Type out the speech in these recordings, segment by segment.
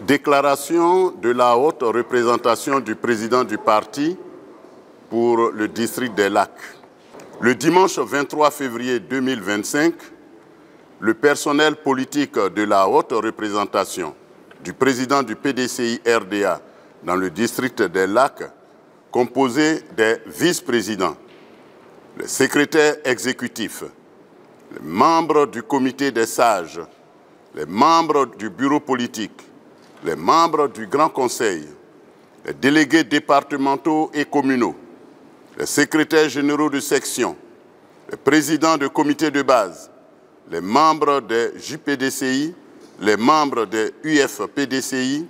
Déclaration de la haute représentation du président du parti pour le district des Lacs. Le dimanche 23 février 2025, le personnel politique de la haute représentation du président du PDCI RDA dans le district des Lacs, composé des vice-présidents, les secrétaires exécutifs, les membres du comité des sages, les membres du bureau politique, les membres du Grand Conseil, les délégués départementaux et communaux, les secrétaires généraux de section, les présidents de comités de base, les membres des JPDCI, les membres des UFPDCI,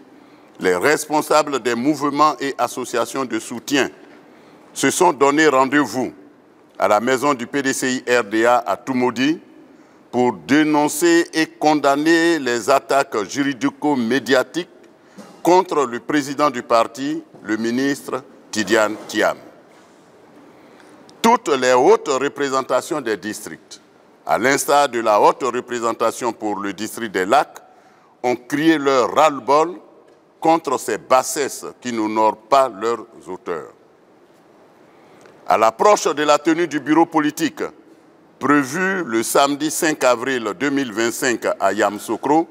les responsables des mouvements et associations de soutien se sont donné rendez-vous à la maison du PDCI RDA à Toumoudi pour dénoncer et condamner les attaques juridico-médiatiques contre le président du parti, le ministre Tidiane Thiam. Toutes les hautes représentations des districts, à l'instar de la haute représentation pour le district des Lacs, ont crié leur ras-le-bol contre ces bassesses qui n'honorent pas leurs auteurs. À l'approche de la tenue du bureau politique, prévue le samedi 5 avril 2025 à Yamoussoukro,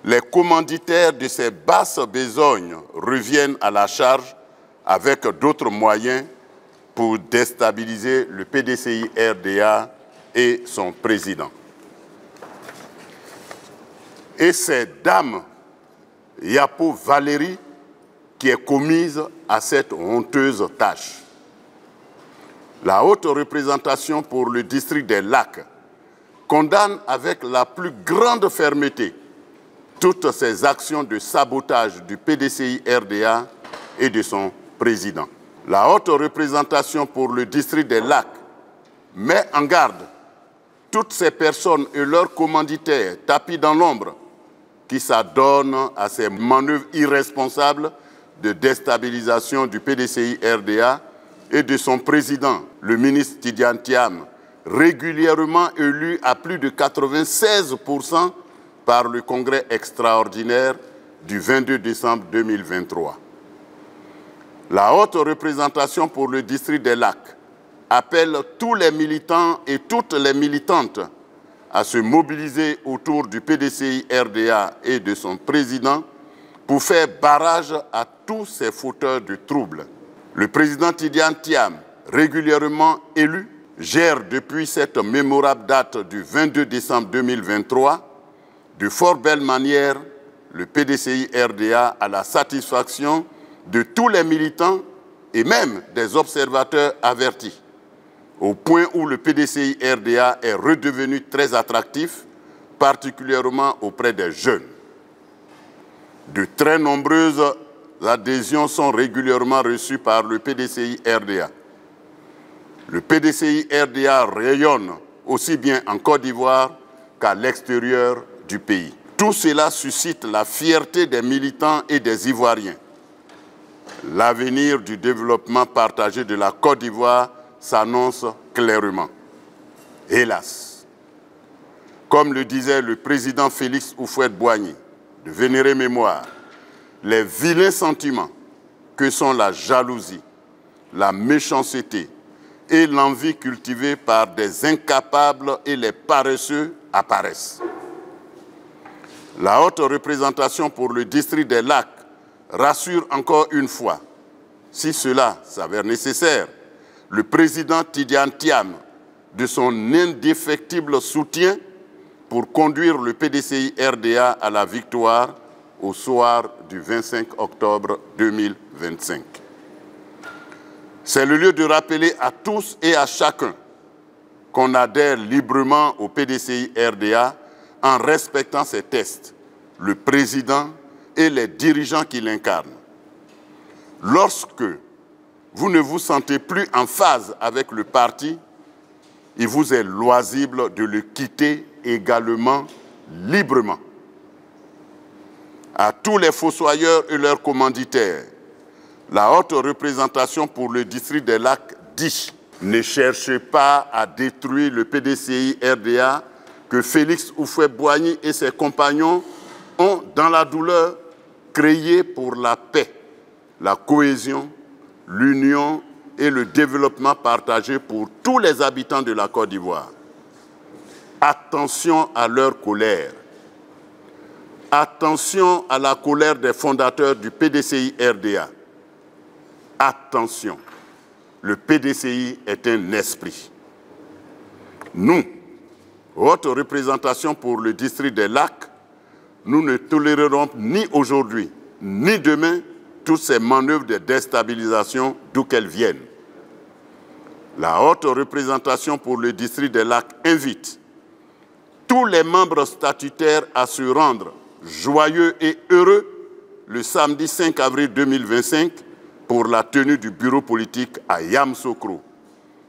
les commanditaires de ces basses besognes reviennent à la charge avec d'autres moyens pour déstabiliser le PDCI RDA et son président. Et c'est Dame Yapo Valérie qui est commise à cette honteuse tâche. La haute représentation pour le district des Lacs condamne avec la plus grande fermeté toutes ces actions de sabotage du PDCI RDA et de son président. La haute représentation pour le district des Lacs met en garde toutes ces personnes et leurs commanditaires tapis dans l'ombre qui s'adonnent à ces manœuvres irresponsables de déstabilisation du PDCI RDA et de son président, le ministre Tidiane Thiam, régulièrement élu à plus de 96% par le congrès extraordinaire du 22 décembre 2023. La haute représentation pour le district des Lacs appelle tous les militants et toutes les militantes à se mobiliser autour du PDCI RDA et de son président pour faire barrage à tous ces fauteurs de troubles. Le président Tidiane Thiam, régulièrement élu, gère depuis cette mémorable date du 22 décembre 2023 de fort belle manière le PDCI RDA à la satisfaction de tous les militants et même des observateurs avertis, au point où le PDCI RDA est redevenu très attractif, particulièrement auprès des jeunes. De très nombreuses adhésions sont régulièrement reçues par le PDCI RDA. Le PDCI RDA rayonne aussi bien en Côte d'Ivoire qu'à l'extérieur du pays. Tout cela suscite la fierté des militants et des Ivoiriens. L'avenir du développement partagé de la Côte d'Ivoire s'annonce clairement. Hélas, comme le disait le président Félix Houphouët-Boigny, de vénérée mémoire, les vilains sentiments que sont la jalousie, la méchanceté et l'envie cultivée par des incapables et les paresseux apparaissent. La haute représentation pour le district des Lacs rassure encore une fois, si cela s'avère nécessaire, le président Tidiane Thiam de son indéfectible soutien pour conduire le PDCI RDA à la victoire au soir du 25 octobre 2025. C'est le lieu de rappeler à tous et à chacun qu'on adhère librement au PDCI RDA en respectant ses tests, le président et les dirigeants qui l'incarnent. Lorsque vous ne vous sentez plus en phase avec le parti, il vous est loisible de le quitter également librement. À tous les fossoyeurs et leurs commanditaires, la haute représentation pour le district des Lacs dit « Ne cherchez pas à détruire le PDCI RDA que Félix Houphouët-Boigny et ses compagnons ont, dans la douleur, créée pour la paix, la cohésion, l'union et le développement partagé pour tous les habitants de la Côte d'Ivoire. Attention à leur colère. Attention à la colère des fondateurs du PDCI-RDA. Attention, le PDCI est un esprit. Nous, haute représentation pour le district des Lacs, nous ne tolérerons ni aujourd'hui, ni demain, toutes ces manœuvres de déstabilisation d'où qu'elles viennent. La haute représentation pour le district des Lacs invite tous les membres statutaires à se rendre joyeux et heureux le samedi 5 avril 2025 pour la tenue du bureau politique à Yamoussoukro,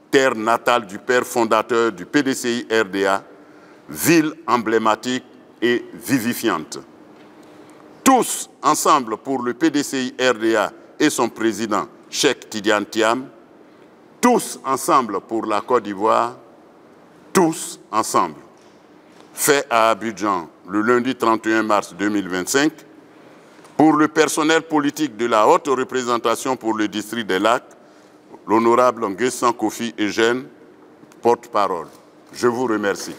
terre natale du père fondateur du PDCI-RDA, ville emblématique et vivifiante. Tous ensemble pour le PDCI-RDA et son président, Cheikh Tidiane Thiam, tous ensemble pour la Côte d'Ivoire, tous ensemble. Fait à Abidjan le lundi 31 mars 2025, pour le personnel politique de la haute représentation pour le district des Lacs, l'honorable Nguessan Kofi Eugène, porte-parole. Je vous remercie.